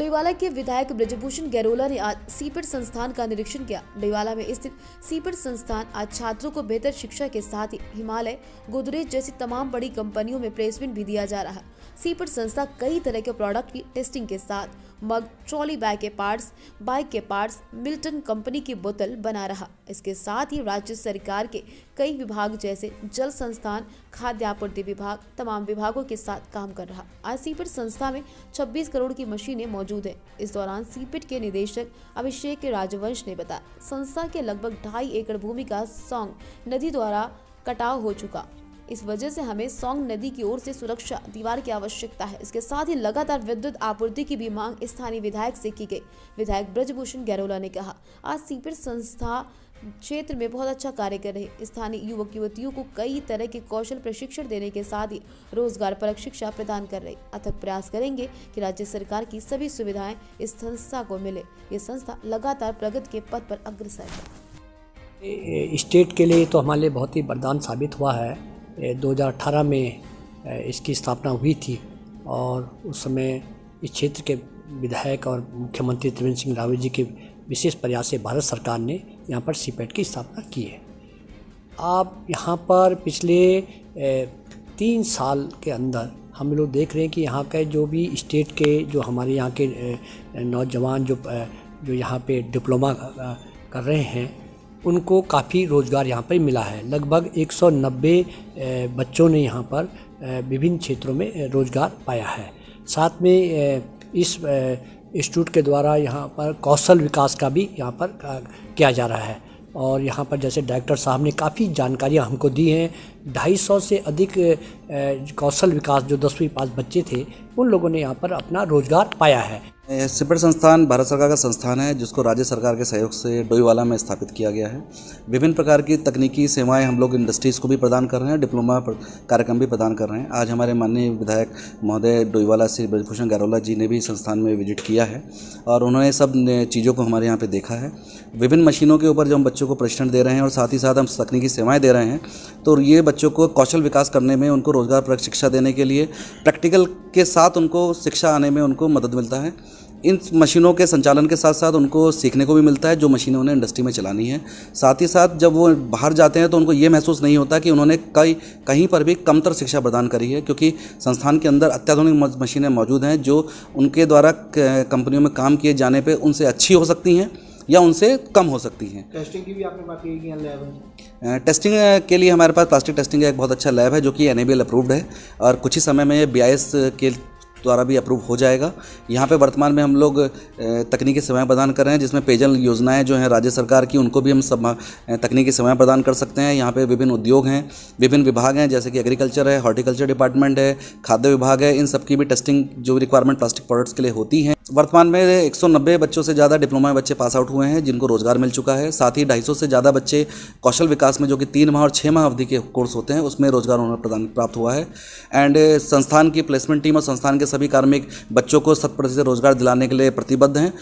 डोईवाला के विधायक ब्रजभूषण गैरोला ने आज सीपेट संस्थान का निरीक्षण किया। डोईवाला में स्थित सीपेट संस्थान आज छात्रों को बेहतर शिक्षा के साथ ही हिमालय, गोदरेज जैसी तमाम बड़ी कंपनियों में प्लेसमेंट भी दिया जा रहा है। सीपेट संस्था कई तरह के प्रोडक्ट की टेस्टिंग के साथ मग, ट्रॉली बैग के पार्ट्स, बाइक के पार्ट्स, मिल्टन कंपनी की बोतल बना रहा। इसके साथ ही राज्य सरकार के कई विभाग जैसे जल संस्थान, खाद्य आपूर्ति विभाग, तमाम विभागों के साथ काम कर रहा। आज सीपेट संस्था में 26 करोड़ की मशीनें मौजूद हैं। इस दौरान सीपेट के निदेशक अभिषेक राजवंश ने बताया, संस्था के लगभग 2.5 एकड़ भूमि का सौंग नदी द्वारा कटाव हो चुका। इस वजह से हमें सौंग नदी की ओर से सुरक्षा दीवार की आवश्यकता है। इसके साथ ही लगातार विद्युत आपूर्ति की भी मांग स्थानीय विधायक से की गई। विधायक ब्रजभूषण गैरोला ने कहा, आज सीपेट संस्था क्षेत्र में बहुत अच्छा कार्य कर रहे। स्थानीय युवक युवतियों को कई तरह के कौशल प्रशिक्षण देने के साथ ही रोजगार परक शिक्षा प्रदान कर रहे। अथक प्रयास करेंगे कि राज्य सरकार की सभी सुविधाएं इस संस्था को मिले। ये संस्था लगातार प्रगति के पथ पर अग्रसर है। स्टेट के लिए तो हमारे लिए बहुत ही वरदान साबित हुआ है। 2018 में इसकी स्थापना हुई थी और उस समय इस क्षेत्र के विधायक और मुख्यमंत्री त्रिवेंद्र सिंह रावत जी के विशेष प्रयास से भारत सरकार ने यहाँ पर सीपेट की स्थापना की है। आप यहाँ पर पिछले 3 साल के अंदर हम लोग देख रहे हैं कि यहाँ के जो भी स्टेट के जो हमारे यहाँ के नौजवान जो यहाँ पे डिप्लोमा कर रहे हैं उनको काफ़ी रोज़गार यहाँ पर मिला है। लगभग 190 बच्चों ने यहाँ पर विभिन्न क्षेत्रों में रोज़गार पाया है। साथ में इस इंस्टीट्यूट के द्वारा यहाँ पर कौशल विकास का भी यहाँ पर किया जा रहा है और यहाँ पर जैसे डायरेक्टर साहब ने काफ़ी जानकारियाँ हमको दी हैं। 250 से अधिक कौशल विकास जो 10वीं पास बच्चे थे उन लोगों ने यहाँ पर अपना रोज़गार पाया है। सीपेट संस्थान भारत सरकार का संस्थान है जिसको राज्य सरकार के सहयोग से डोईवाला में स्थापित किया गया है। विभिन्न प्रकार की तकनीकी सेवाएं हम लोग इंडस्ट्रीज़ को भी प्रदान कर रहे हैं, डिप्लोमा कार्यक्रम भी प्रदान कर रहे हैं। आज हमारे माननीय विधायक महोदय डोईवाला श्री ब्रजभूषण गैरोला जी ने भी संस्थान में विजिट किया है और उन्होंने सब चीज़ों को हमारे यहाँ पर देखा है। विभिन्न मशीनों के ऊपर जो हम बच्चों को प्रशिक्षण दे रहे हैं और साथ ही साथ हम तकनीकी सेवाएँ दे रहे हैं, तो ये बच्चों को कौशल विकास करने में, उनको रोज़गार परक शिक्षा देने के लिए प्रैक्टिकल के साथ उनको शिक्षा आने में उनको मदद मिलता है। इन मशीनों के संचालन के साथ साथ उनको सीखने को भी मिलता है जो मशीनें उन्हें इंडस्ट्री में चलानी है। साथ ही साथ जब वो बाहर जाते हैं तो उनको ये महसूस नहीं होता कि उन्होंने कहीं पर भी कमतर शिक्षा प्रदान करी है, क्योंकि संस्थान के अंदर अत्याधुनिक मशीनें मौजूद हैं जो उनके द्वारा कंपनियों में काम किए जाने पर उनसे अच्छी हो सकती हैं या उनसे कम हो सकती हैं। टेस्टिंग की भी आपने बात की कि लैब है। टेस्टिंग के लिए हमारे पास प्लास्टिक टेस्टिंग का एक बहुत अच्छा लैब है जो कि NABL अप्रूव्ड है और कुछ ही समय में BIS के द्वारा भी अप्रूव हो जाएगा। यहाँ पे वर्तमान में हम लोग तकनीकी सेवाएं प्रदान कर रहे हैं जिसमें पेयजल योजनाएं जो हैं राज्य सरकार की उनको भी हम सब तकनीकी सेवाएं प्रदान कर सकते हैं। यहाँ पे विभिन्न उद्योग हैं, विभिन्न विभाग हैं जैसे कि एग्रीकल्चर है, हॉर्टिकल्चर डिपार्टमेंट है, खाद्य विभाग है। इन सब की भी टेस्टिंग जो रिक्वायरमेंट प्लास्टिक प्रोडक्ट्स के लिए होती हैं। वर्तमान में 190 बच्चों से ज़्यादा डिप्लोमा बच्चे पास आउट हुए हैं जिनको रोज़गार मिल चुका है। साथ ही 250 से ज़्यादा बच्चे कौशल विकास में जो कि 3 माह और 6 माह अवधि के कोर्स होते हैं उसमें रोज़गार उन्हें प्राप्त हुआ है। एंड संस्थान की प्लेसमेंट टीम और संस्थान के सभी कार्मिक बच्चों को 100% रोज़गार दिलाने के लिए प्रतिबद्ध हैं